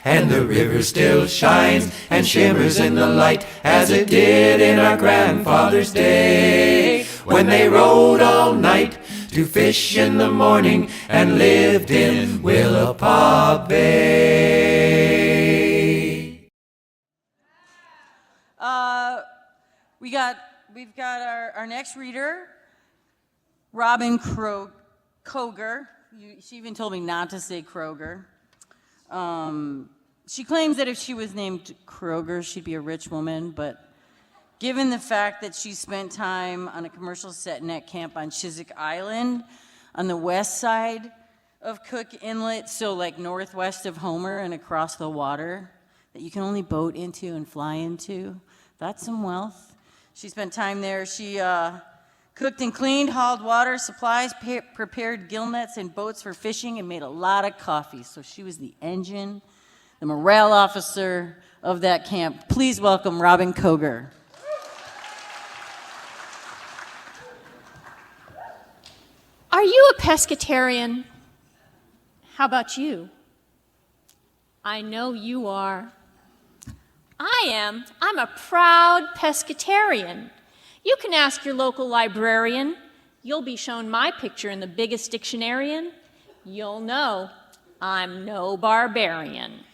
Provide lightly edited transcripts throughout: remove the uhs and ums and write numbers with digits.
And the river still shines and shimmers in the light as it did in our grandfather's day, when they rode all night to fish in the morning and lived in Willapa Bay. We've got our next reader, Robin Koger. She even told me not to say Kroger. She claims that if she was named Kroger, she'd be a rich woman, but given the fact that she spent time on a commercial set net camp on Chiswick Island on the west side of Cook Inlet, so like northwest of Homer and across the water that you can only boat into and fly into, that's some wealth. She spent time there. She cooked and cleaned, hauled water supplies, prepared gill nets and boats for fishing, and made a lot of coffee. So she was the engine, the morale officer of that camp. Please welcome Robin Koger. Are you a pescatarian? How about you? I know you are. I am. I'm a proud pescatarian. You can ask your local librarian. You'll be shown my picture in the biggest dictionarian. You'll know I'm no barbarian.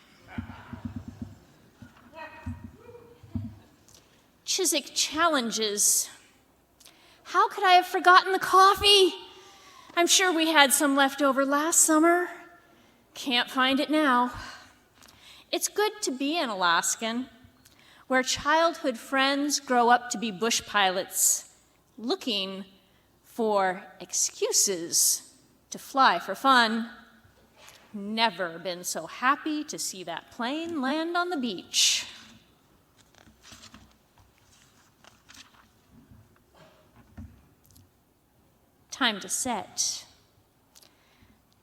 Chiswick challenges. How could I have forgotten the coffee? I'm sure we had some left over last summer. Can't find it now. It's good to be an Alaskan, where childhood friends grow up to be bush pilots, looking for excuses to fly for fun. Never been so happy to see that plane land on the beach. Time to set.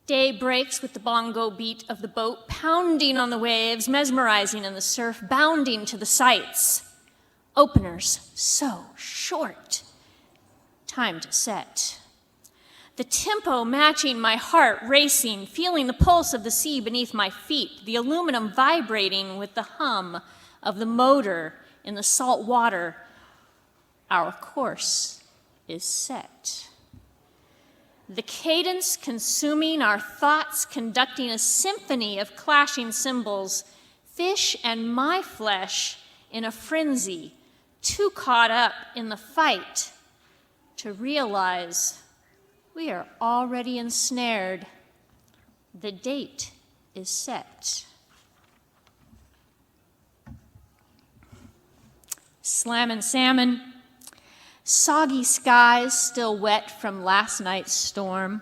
Day breaks with the bongo beat of the boat pounding on the waves, mesmerizing in the surf, bounding to the sights. Openers so short. Time to set. The tempo matching my heart racing, feeling the pulse of the sea beneath my feet, the aluminum vibrating with the hum of the motor in the salt water. Our course is set. The cadence consuming our thoughts, conducting a symphony of clashing cymbals, fish and my flesh in a frenzy, too caught up in the fight to realize we are already ensnared. The date is set. Slammin' salmon. Soggy skies still wet from last night's storm.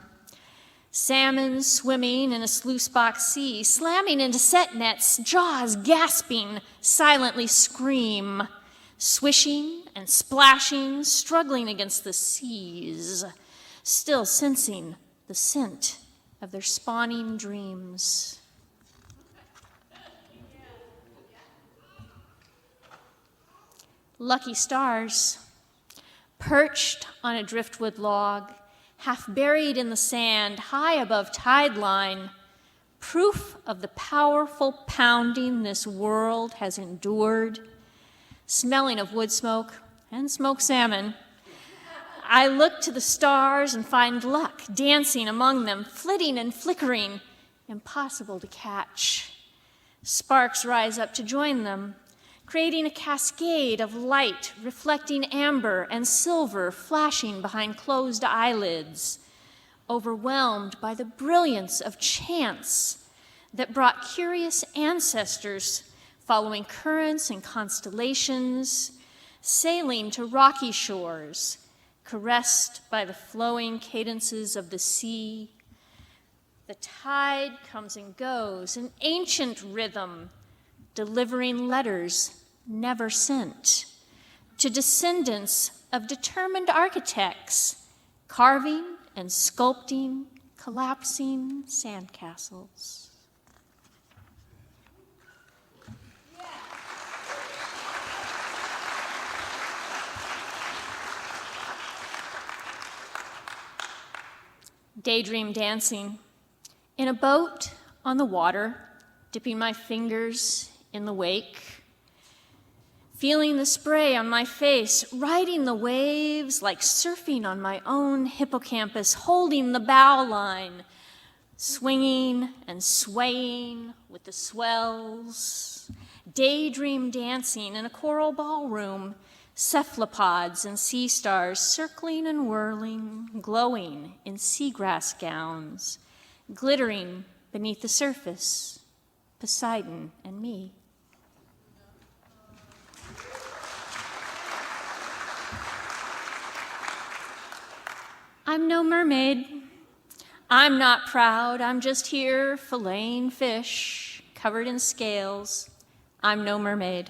Salmon swimming in a sluice box sea, slamming into set nets, jaws gasping, silently scream, swishing and splashing, struggling against the seas, still sensing the scent of their spawning dreams. Lucky stars. Perched on a driftwood log, half buried in the sand, high above tide line, proof of the powerful pounding this world has endured, smelling of wood smoke and smoked salmon. I look to the stars and find luck dancing among them, flitting and flickering, impossible to catch. Sparks rise up to join them, creating a cascade of light, reflecting amber and silver flashing behind closed eyelids, overwhelmed by the brilliance of chance that brought curious ancestors following currents and constellations, sailing to rocky shores, caressed by the flowing cadences of the sea. The tide comes and goes, an ancient rhythm, delivering letters never sent to descendants of determined architects, carving and sculpting collapsing sandcastles. Daydream dancing in a boat on the water, dipping my fingers in the wake, feeling the spray on my face, riding the waves like surfing on my own hippocampus, holding the bow line, swinging and swaying with the swells, daydream dancing in a choral ballroom, cephalopods and sea stars circling and whirling, glowing in seagrass gowns, glittering beneath the surface, Poseidon and me. I'm no mermaid. I'm not proud. I'm just here filleting fish covered in scales. I'm no mermaid.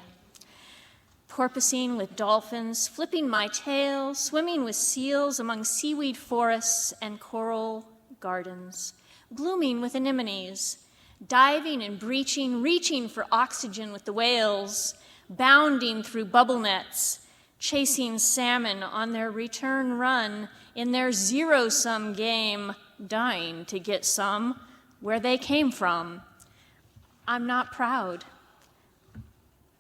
Porpoising with dolphins, flipping my tail, swimming with seals among seaweed forests and coral gardens, blooming with anemones, diving and breaching, reaching for oxygen with the whales, bounding through bubble nets, chasing salmon on their return run in their zero-sum game, dying to get some where they came from. I'm not proud.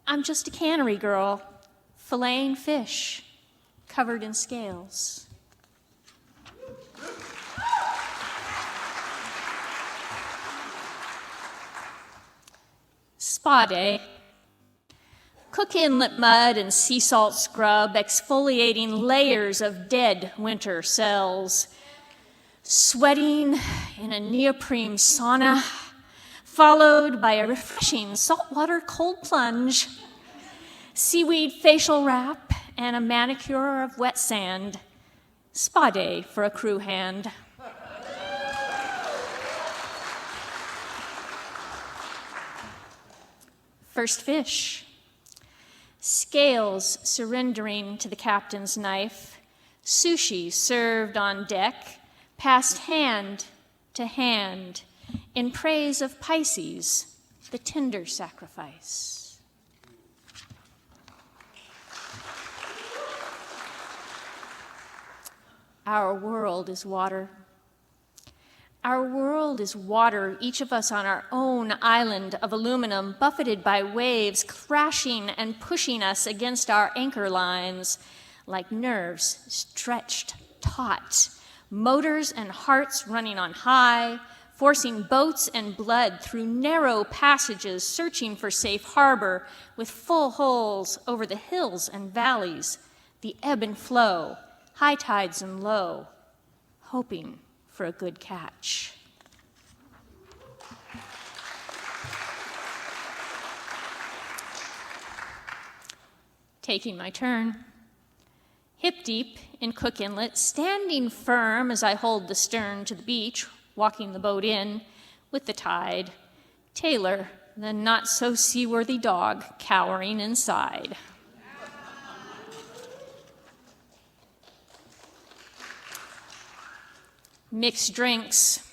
I'm just a cannery girl, filleting fish covered in scales. Spa day. Cook inlet mud and sea salt scrub, exfoliating layers of dead winter cells. Sweating in a neoprene sauna, followed by a refreshing saltwater cold plunge. Seaweed facial wrap and a manicure of wet sand. Spa day for a crew hand. First fish. Scales surrendering to the captain's knife, sushi served on deck, passed hand to hand in praise of Pisces, the tender sacrifice. Our world is water. Our world is water, each of us on our own island of aluminum, buffeted by waves, crashing and pushing us against our anchor lines like nerves stretched taut, motors and hearts running on high, forcing boats and blood through narrow passages, searching for safe harbor with full holes over the hills and valleys, the ebb and flow, high tides and low, hoping for a good catch. Taking my turn. Hip deep in Cook Inlet, standing firm as I hold the stern to the beach, walking the boat in with the tide. Taylor, the not-so-seaworthy dog, cowering inside. Mixed drinks.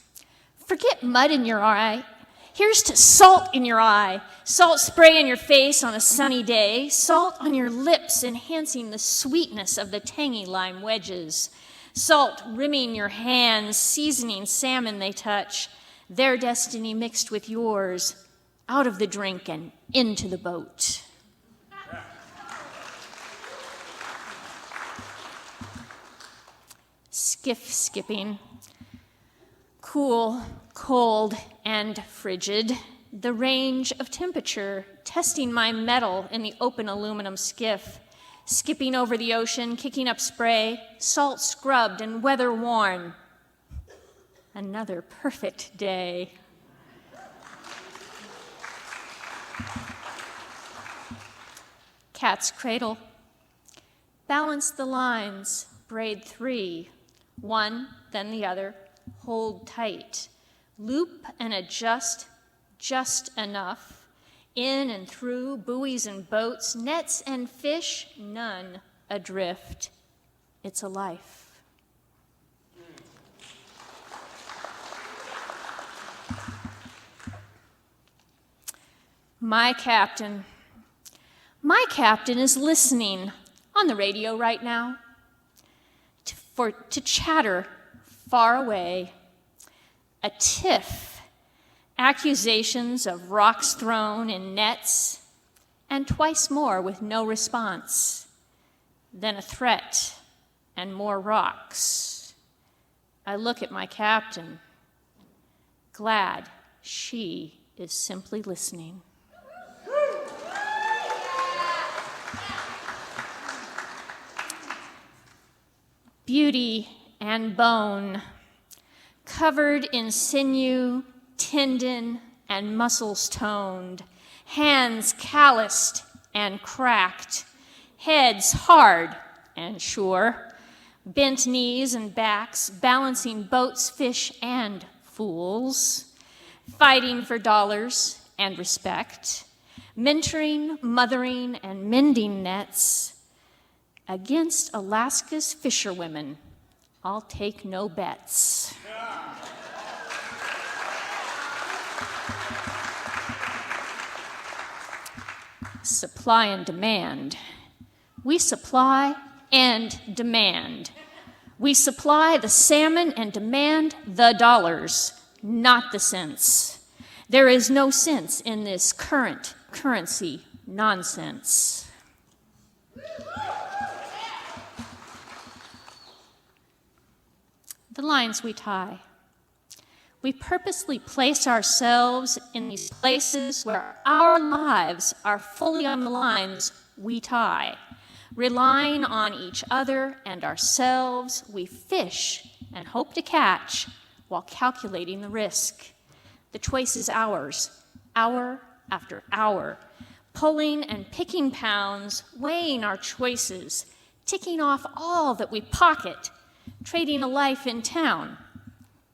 Forget mud in your eye. Here's to salt in your eye. Salt spray in your face on a sunny day. Salt on your lips, enhancing the sweetness of the tangy lime wedges. Salt rimming your hands, seasoning salmon they touch. Their destiny mixed with yours, out of the drink and into the boat. Skiff skipping. Cool, cold, and frigid. The range of temperature, testing my mettle in the open aluminum skiff. Skipping over the ocean, kicking up spray, salt scrubbed and weather worn. Another perfect day. Cat's cradle. Balance the lines, braid 3, one, then the other. Hold tight. Loop and adjust just enough. In and through buoys and boats, nets and fish, none adrift. It's a life. My captain is listening on the radio right now to chatter far away, a tiff accusations of rocks thrown in nets, and twice more with no response. Then a threat and more rocks. I look at my captain, glad she is simply listening. Beauty and bone, covered in sinew, tendon, and muscles toned, hands calloused and cracked, heads hard and sure, bent knees and backs, balancing boats, fish, and fools, fighting for dollars and respect, mentoring, mothering, and mending nets. Against Alaska's fisherwomen, I'll take no bets. Supply and demand. We supply and demand. We supply the salmon and demand the dollars, not the cents. There is no sense in this current currency nonsense. The lines we tie. We purposely place ourselves in these places where our lives are fully on the lines we tie. Relying on each other and ourselves, we fish and hope to catch while calculating the risk. The choice is ours, hour after hour, pulling and picking pounds, weighing our choices, ticking off all that we pocket, trading a life in town,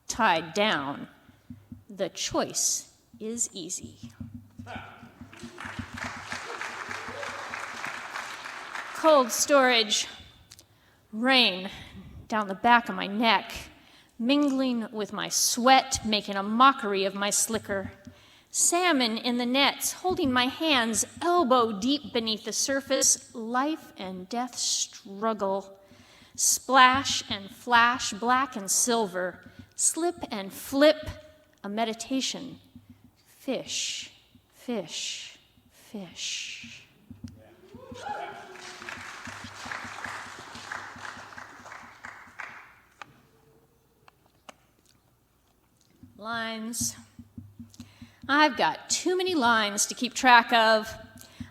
tied down. The choice is easy. Cold storage, rain down the back of my neck, mingling with my sweat, making a mockery of my slicker. Salmon in the nets, holding my hands elbow deep beneath the surface, life and death struggle. Splash and flash, black and silver, slip and flip, a meditation. Fish, fish, fish. Lines. I've got too many lines to keep track of.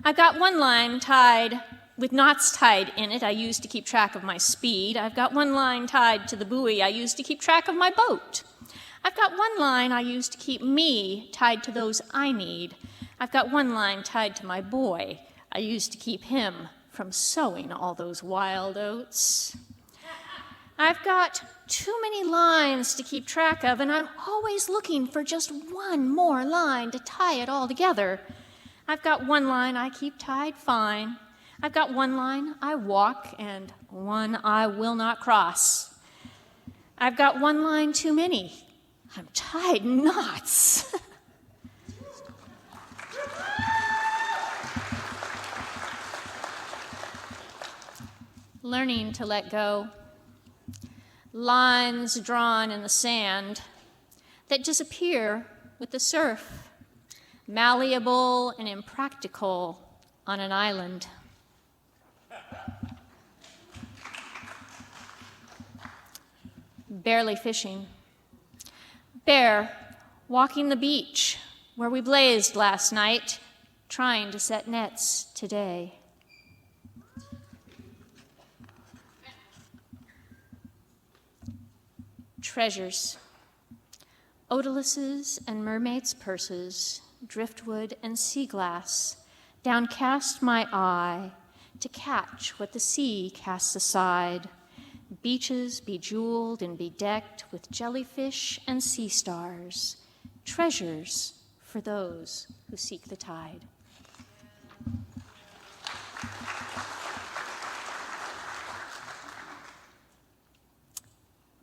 I've got one line tied with knots tied in it I use to keep track of my speed. I've got one line tied to the buoy I use to keep track of my boat. I've got one line I use to keep me tied to those I need. I've got one line tied to my boy I use to keep him from sowing all those wild oats. I've got too many lines to keep track of, and I'm always looking for just one more line to tie it all together. I've got one line I keep tied fine. I've got one line I walk and one I will not cross. I've got one line too many. I'm tied knots. Learning to let go. Lines drawn in the sand that disappear with the surf, malleable and impractical on an island. Barely fishing. Bear walking the beach where we blazed last night, trying to set nets today. Treasures. Odalis's and mermaids' purses, driftwood and sea glass, downcast my eye to catch what the sea casts aside. Beaches bejeweled and bedecked with jellyfish and sea stars, treasures for those who seek the tide.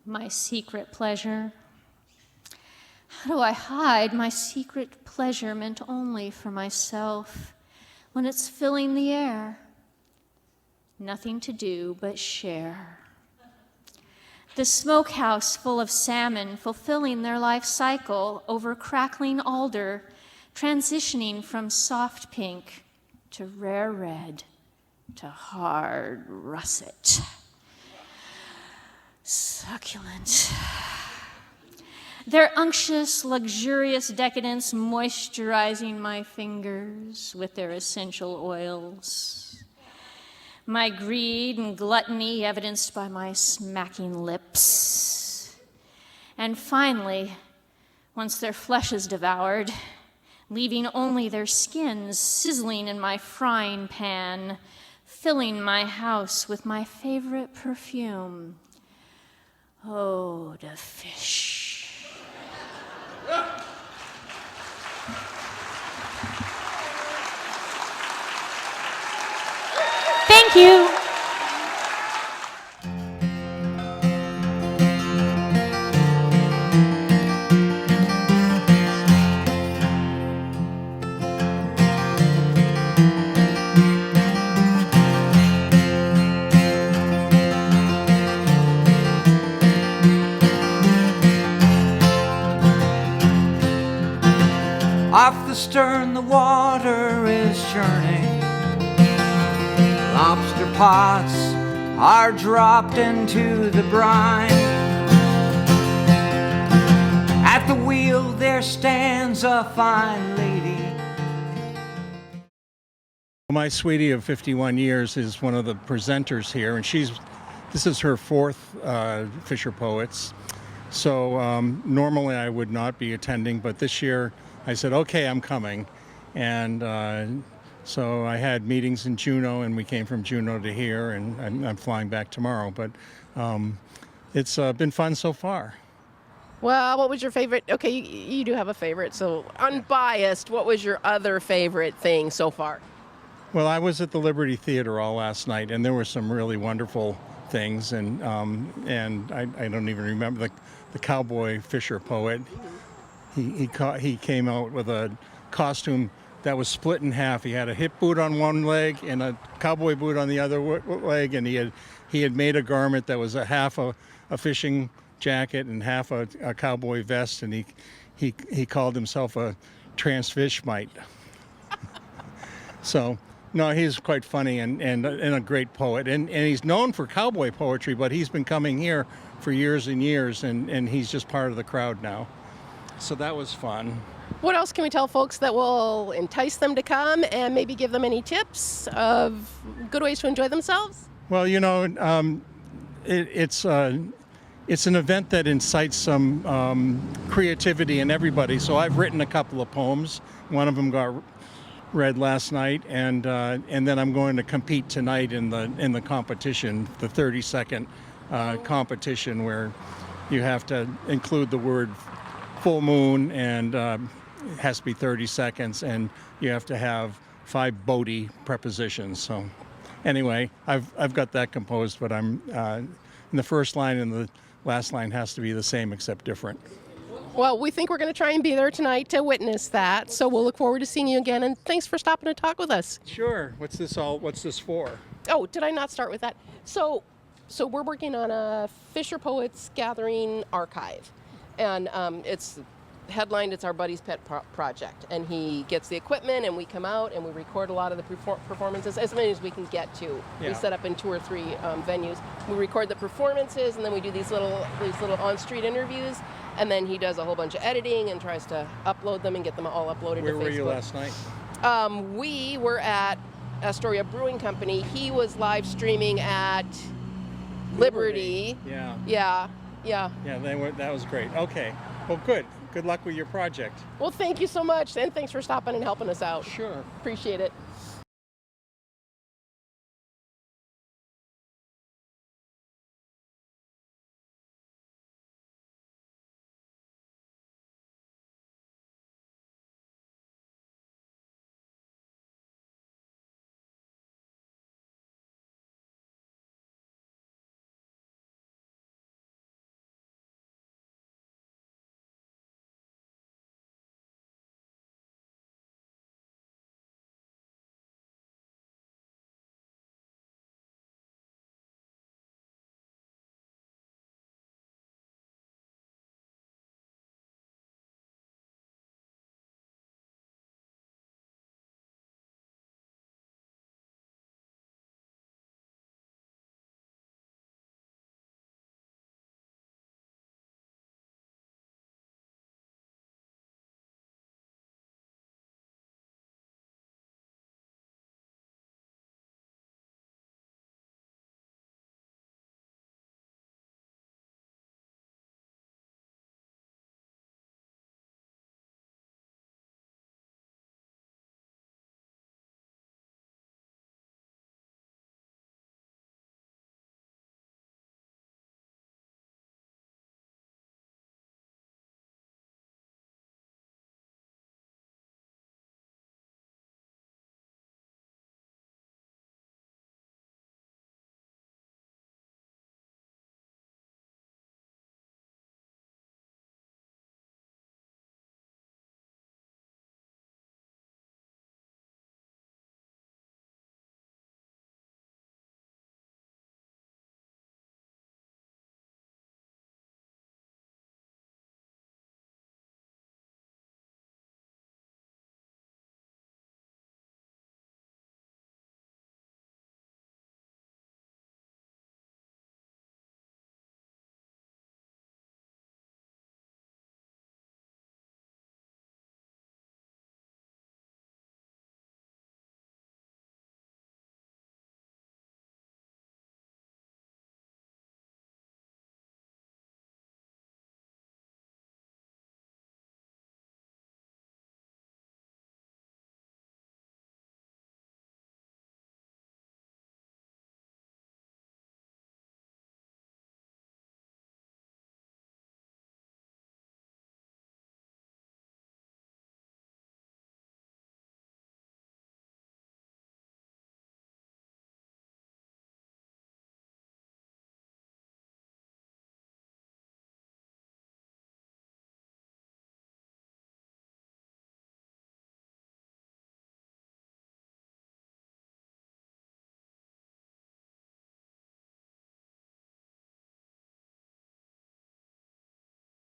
My secret pleasure. How do I hide my secret pleasure meant only for myself when it's filling the air? Nothing to do but share. The smokehouse full of salmon fulfilling their life cycle over crackling alder, transitioning from soft pink to rare red to hard russet. Succulent. Their unctuous, luxurious decadence moisturizing my fingers with their essential oils. My greed and gluttony evidenced by my smacking lips. And finally, once their flesh is devoured, leaving only their skins sizzling in my frying pan, filling my house with my favorite perfume, eau de fish. Thank you. Off the stern the water is churning. Lobster pots are dropped into the brine. At the wheel there stands a fine lady. My sweetie of 51 years is one of the presenters here, and this is her fourth Fisher Poets. So normally I would not be attending, but this year I said, okay, I'm coming. And so I had meetings in Juneau, and we came from Juneau to here, and I'm flying back tomorrow. But it's been fun so far. Well, what was your favorite? Okay, you do have a favorite, so unbiased, what was your other favorite thing so far? Well, I was at the Liberty Theater all last night, and there were some really wonderful things, and I don't even remember the cowboy Fisher poet. He came out with a costume that was split in half. He had a hip boot on one leg and a cowboy boot on the other leg, and he had made a garment that was a half a fishing jacket and half a cowboy vest, and he called himself a transfishmite. So, no, he's quite funny and a great poet, and he's known for cowboy poetry, but he's been coming here for years and years, and he's just part of the crowd now. So that was fun. What else can we tell folks that will entice them to come and maybe give them any tips of good ways to enjoy themselves? Well, it's an event that incites some creativity in everybody. So I've written a couple of poems. One of them got read last night, and then I'm going to compete tonight in the competition, the 30-second competition, where you have to include the word full moon, and it has to be 30 seconds, and you have to have 5 Bodhi prepositions. So anyway, I've got that composed, but I'm in the first line and the last line has to be the same except different. Well, we think we're going to try and be there tonight to witness that, so we'll look forward to seeing you again, and thanks for stopping to talk with us. Sure. What's this for? Oh, did I not start with that? So we're working on a FisherPoets Gathering archive, and it's headlined, it's our buddy's pet project, and he gets the equipment, and we come out and we record a lot of the performances, as many as we can get to. Yeah. We set up in 2 or 3 venues. We record the performances, and then we do these little on-street interviews, and then he does a whole bunch of editing and tries to upload them and get them all uploaded to Facebook. Where were you last night? We were at Astoria Brewing Company. He was live streaming at Liberty. Yeah. Yeah, that was great. Okay. Well, good. Good luck with your project. Well, thank you so much, and thanks for stopping and helping us out. Sure. Appreciate it.